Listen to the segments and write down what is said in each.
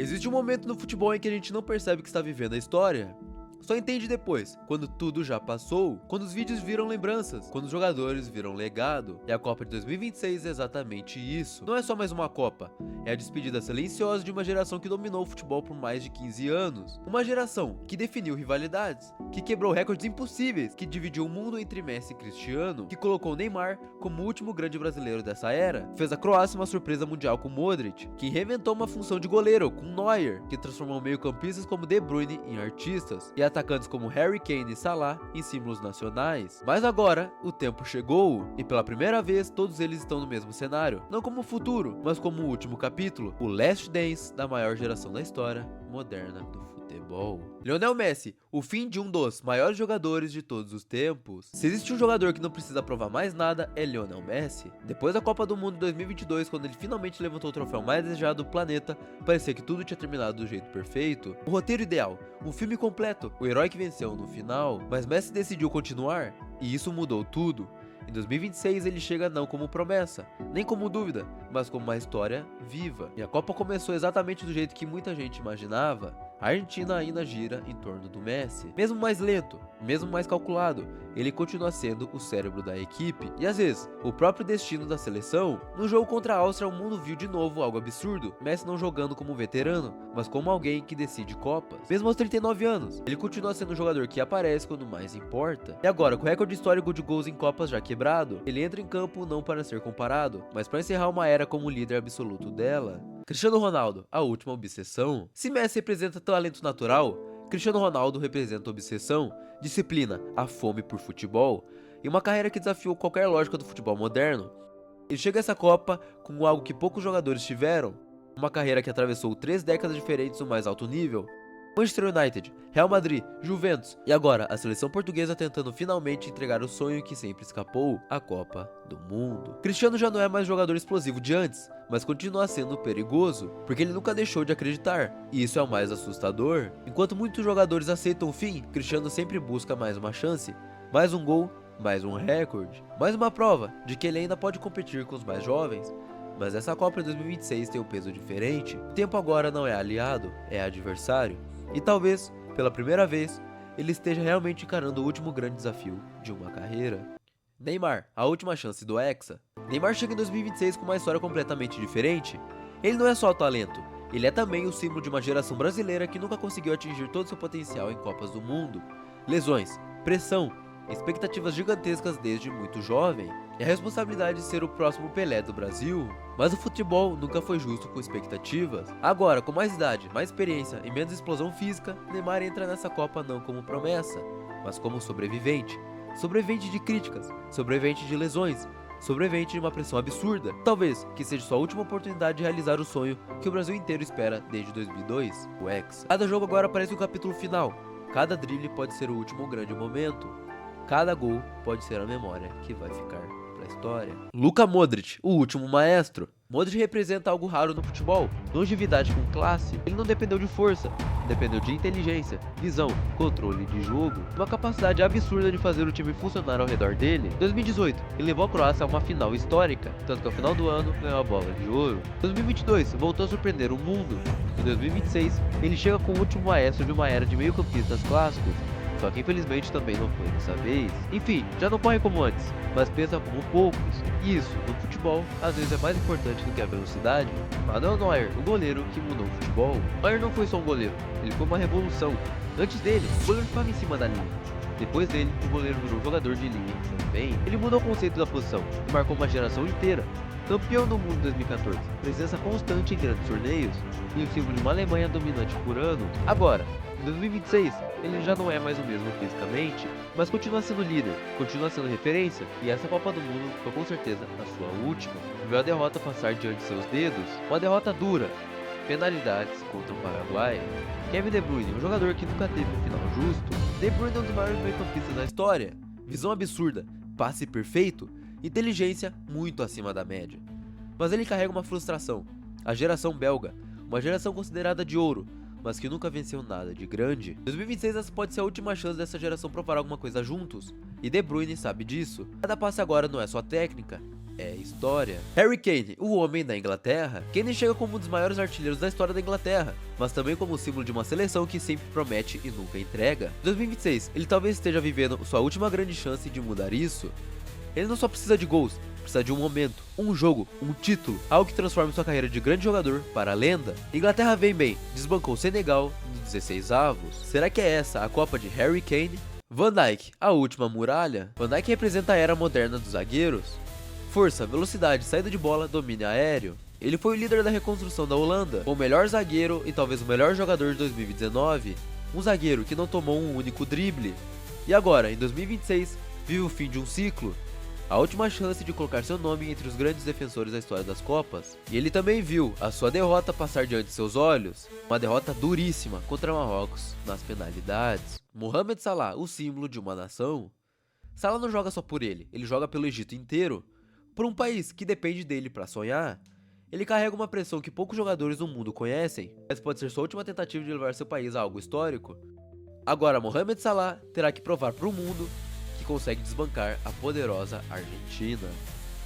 Existe um momento no futebol em que a gente não percebe que está vivendo a história. Só entende depois, quando tudo já passou, quando os vídeos viram lembranças, quando os jogadores viram legado. E a Copa de 2026 é exatamente isso. Não é só mais uma Copa, é a despedida silenciosa de uma geração que dominou o futebol por mais de 15 anos. Uma geração que definiu rivalidades, que quebrou recordes impossíveis, que dividiu o mundo entre Messi e Cristiano, que colocou Neymar como o último grande brasileiro dessa era, fez a Croácia uma surpresa mundial com Modric, que reinventou uma função de goleiro com Neuer, que transformou meio-campistas como De Bruyne em artistas, e atacantes como Harry Kane e Salah em símbolos nacionais. Mas agora, o tempo chegou, e pela primeira vez todos eles estão no mesmo cenário, não como o futuro, mas como o último capítulo, o Last Dance da maior geração da história moderna do futebol. Lionel Messi, o fim de um dos maiores jogadores de todos os tempos. Se existe um jogador que não precisa provar mais nada, é Lionel Messi. Depois da Copa do Mundo 2022, quando ele finalmente levantou o troféu mais desejado do planeta, parecia que tudo tinha terminado do jeito perfeito. O roteiro ideal, um filme completo, o herói que venceu no final. Mas Messi decidiu continuar, e isso mudou tudo. Em 2026 ele chega não como promessa, nem como dúvida, mas como uma história viva. E a Copa começou exatamente do jeito que muita gente imaginava. A Argentina ainda gira em torno do Messi. Mesmo mais lento, mesmo mais calculado, ele continua sendo o cérebro da equipe. E às vezes, o próprio destino da seleção. No jogo contra a Áustria, o mundo viu de novo algo absurdo. Messi não jogando como veterano, mas como alguém que decide Copas. Mesmo aos 39 anos, ele continua sendo um jogador que aparece quando mais importa. E agora, com o recorde histórico de gols em Copas já quebrado, ele entra em campo não para ser comparado, mas para encerrar uma era como líder absoluto dela. Cristiano Ronaldo, a última obsessão. Se Messi representa talento natural, Cristiano Ronaldo representa obsessão, disciplina, a fome por futebol e uma carreira que desafiou qualquer lógica do futebol moderno. Ele chega a essa Copa com algo que poucos jogadores tiveram, uma carreira que atravessou 3 décadas diferentes no mais alto nível. Manchester United, Real Madrid, Juventus e agora a seleção portuguesa tentando finalmente entregar o sonho que sempre escapou, a Copa do Mundo. Cristiano já não é mais jogador explosivo de antes, mas continua sendo perigoso, porque ele nunca deixou de acreditar, e isso é o mais assustador. Enquanto muitos jogadores aceitam o fim, Cristiano sempre busca mais uma chance, mais um gol, mais um recorde, mais uma prova de que ele ainda pode competir com os mais jovens. Mas essa Copa de 2026 tem um peso diferente. O tempo agora não é aliado, é adversário. E talvez, pela primeira vez, ele esteja realmente encarando o último grande desafio de uma carreira. Neymar, a última chance do Hexa. Neymar chega em 2026 com uma história completamente diferente. Ele não é só o talento, ele é também o símbolo de uma geração brasileira que nunca conseguiu atingir todo o seu potencial em Copas do Mundo. Lesões, pressão, expectativas gigantescas desde muito jovem, e a responsabilidade de ser o próximo Pelé do Brasil. Mas o futebol nunca foi justo com expectativas. Agora, com mais idade, mais experiência e menos explosão física, Neymar entra nessa Copa não como promessa, mas como sobrevivente. Sobrevivente de críticas, sobrevivente de lesões, sobrevivente de uma pressão absurda. Talvez que seja sua última oportunidade de realizar o sonho que o Brasil inteiro espera desde 2002, o Hexa. Cada jogo agora parece um capítulo final. Cada drible pode ser o último grande momento. Cada gol pode ser a memória que vai ficar pra história. Luka Modric, o último maestro. Modric representa algo raro no futebol, longevidade com classe. Ele não dependeu de força, dependeu de inteligência, visão, controle de jogo, uma capacidade absurda de fazer o time funcionar ao redor dele. Em 2018, ele levou a Croácia a uma final histórica, tanto que ao final do ano ganhou a bola de ouro. Em 2022, voltou a surpreender o mundo. Em 2026, ele chega com o último maestro de uma era de meio-campistas clássicos. Só que infelizmente também não foi dessa vez. Enfim, já não corre como antes, mas pensa como poucos. E isso, no futebol, às vezes é mais importante do que a velocidade. Manuel Neuer, o goleiro que mudou o futebol. Neuer não foi só um goleiro, ele foi uma revolução. Antes dele, o goleiro ficava em cima da linha. Depois dele, o goleiro virou jogador de linha também. Ele mudou o conceito da posição e marcou uma geração inteira. Campeão do mundo em 2014, presença constante em grandes torneios e o símbolo de uma Alemanha dominante por ano. Agora, em 2026, ele já não é mais o mesmo fisicamente, mas continua sendo líder, continua sendo referência, e essa Copa do Mundo foi com certeza a sua última. Viu a derrota passar diante de seus dedos, uma derrota dura, penalidades contra o Paraguai. Kevin De Bruyne, um jogador que nunca teve um final justo. De Bruyne é um dos maiores meio-campistas da história, visão absurda, passe perfeito, inteligência muito acima da média. Mas ele carrega uma frustração, a geração belga, uma geração considerada de ouro, mas que nunca venceu nada de grande. 2026 essa pode ser a última chance dessa geração provar alguma coisa juntos, e De Bruyne sabe disso. Cada passe agora não é só técnica, é história. Harry Kane, o homem da Inglaterra. Kane chega como um dos maiores artilheiros da história da Inglaterra, mas também como símbolo de uma seleção que sempre promete e nunca entrega. Em 2026, ele talvez esteja vivendo sua última grande chance de mudar isso. Ele não só precisa de gols, precisa de um momento, um jogo, um título, algo que transforme sua carreira de grande jogador para a lenda. Inglaterra vem bem, desbancou o Senegal nos 16avos. Será que é essa a Copa de Harry Kane? Van Dijk, a última muralha. Van Dijk representa a era moderna dos zagueiros. Força, velocidade, saída de bola, domínio aéreo. Ele foi o líder da reconstrução da Holanda, o melhor zagueiro e talvez o melhor jogador de 2019. Um zagueiro que não tomou um único drible. E agora, em 2026, vive o fim de um ciclo. A última chance de colocar seu nome entre os grandes defensores da história das Copas. E ele também viu a sua derrota passar diante de seus olhos. Uma derrota duríssima contra Marrocos nas penalidades. Mohamed Salah, o símbolo de uma nação. Salah não joga só por ele joga pelo Egito inteiro. Por um país que depende dele para sonhar. Ele carrega uma pressão que poucos jogadores do mundo conhecem, mas pode ser sua última tentativa de levar seu país a algo histórico. Agora Mohamed Salah terá que provar para o mundo que consegue desbancar a poderosa Argentina.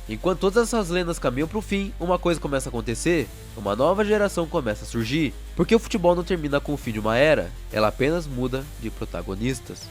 Enquanto todas essas lendas caminham para o fim, uma coisa começa a acontecer, uma nova geração começa a surgir, porque o futebol não termina com o fim de uma era, ela apenas muda de protagonistas.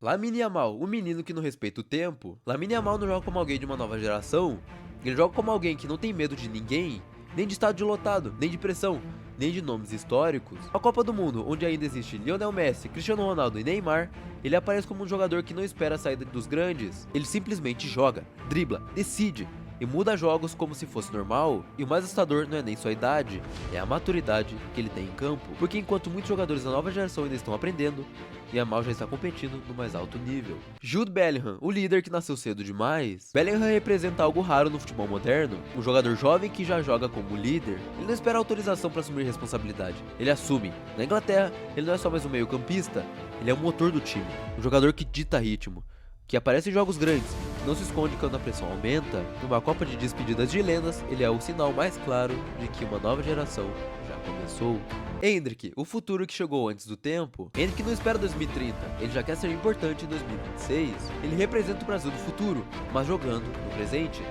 Lamine Yamal, o menino que não respeita o tempo. Lamine Yamal não joga como alguém de uma nova geração, ele joga como alguém que não tem medo de ninguém, nem de estádio lotado, nem de pressão, nem de nomes históricos. Na Copa do Mundo, onde ainda existe Lionel Messi, Cristiano Ronaldo e Neymar, ele aparece como um jogador que não espera a saída dos grandes. Ele simplesmente joga, dribla, decide e muda jogos como se fosse normal. E o mais assustador não é nem sua idade, é a maturidade que ele tem em campo. Porque enquanto muitos jogadores da nova geração ainda estão aprendendo, Yamal já está competindo no mais alto nível. Jude Bellingham, o líder que nasceu cedo demais. Bellingham representa algo raro no futebol moderno, um jogador jovem que já joga como líder. Ele não espera autorização para assumir responsabilidade, ele assume. Na Inglaterra, ele não é só mais um meio-campista, ele é o motor do time, um jogador que dita ritmo, que aparece em jogos grandes, não se esconde quando a pressão aumenta. Numa Copa de despedidas de lendas, ele é o sinal mais claro de que uma nova geração já começou. Endrick, o futuro que chegou antes do tempo. Endrick não espera 2030, ele já quer ser importante em 2026. Ele representa o Brasil do futuro, mas jogando no presente.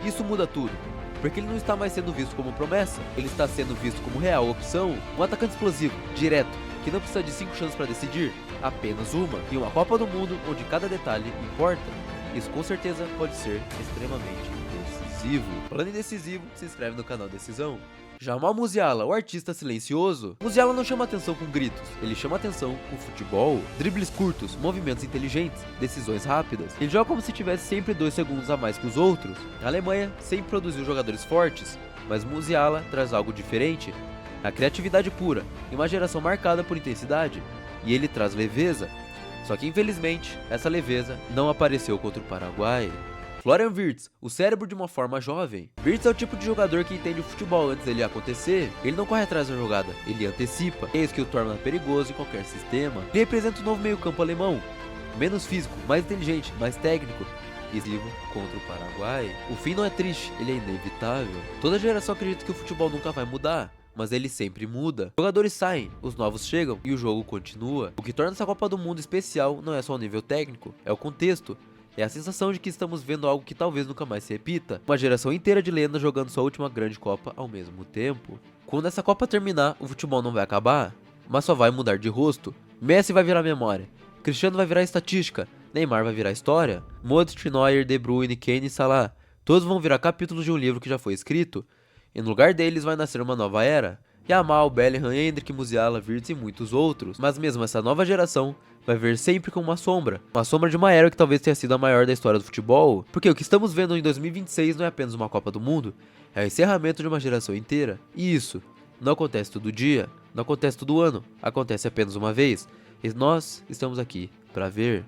Isso muda tudo, porque ele não está mais sendo visto como promessa, ele está sendo visto como real opção, um atacante explosivo, direto, que não precisa de 5 chances para decidir, apenas uma. E uma Copa do Mundo onde cada detalhe importa. Isso com certeza pode ser extremamente decisivo. Falando em decisivo, se inscreve no canal Decisão. Jamal Musiala, o artista silencioso. Musiala não chama atenção com gritos, ele chama atenção com futebol. Dribles curtos, movimentos inteligentes, decisões rápidas. Ele joga como se tivesse sempre 2 segundos a mais que os outros. A Alemanha sempre produziu jogadores fortes, mas Musiala traz algo diferente. A criatividade pura, e uma geração marcada por intensidade. E ele traz leveza. Só que infelizmente, essa leveza não apareceu contra o Paraguai. Florian Wirtz, o cérebro de uma forma jovem. Wirtz é o tipo de jogador que entende o futebol antes dele acontecer. Ele não corre atrás da jogada, ele antecipa. É isso que o torna perigoso em qualquer sistema. Ele representa o novo meio-campo alemão. Menos físico, mais inteligente, mais técnico. Decisivo contra o Paraguai. O fim não é triste, ele é inevitável. Toda geração acredita que o futebol nunca vai mudar, mas ele sempre muda. Jogadores saem, os novos chegam e o jogo continua. O que torna essa Copa do Mundo especial não é só o nível técnico, é o contexto. É a sensação de que estamos vendo algo que talvez nunca mais se repita. Uma geração inteira de lendas jogando sua última grande Copa ao mesmo tempo. Quando essa Copa terminar, o futebol não vai acabar, mas só vai mudar de rosto. Messi vai virar memória, Cristiano vai virar estatística, Neymar vai virar história, Modric, Neuer, De Bruyne, Kane e Salah, todos vão virar capítulos de um livro que já foi escrito. E no lugar deles vai nascer uma nova era. Yamal, Bellingham, Endrick, Musiala, Wirtz e muitos outros. Mas mesmo essa nova geração vai ver sempre como uma sombra de uma era que talvez tenha sido a maior da história do futebol. Porque o que estamos vendo em 2026 não é apenas uma Copa do Mundo, é o encerramento de uma geração inteira. E isso não acontece todo dia, não acontece todo ano, acontece apenas uma vez. E nós estamos aqui para ver.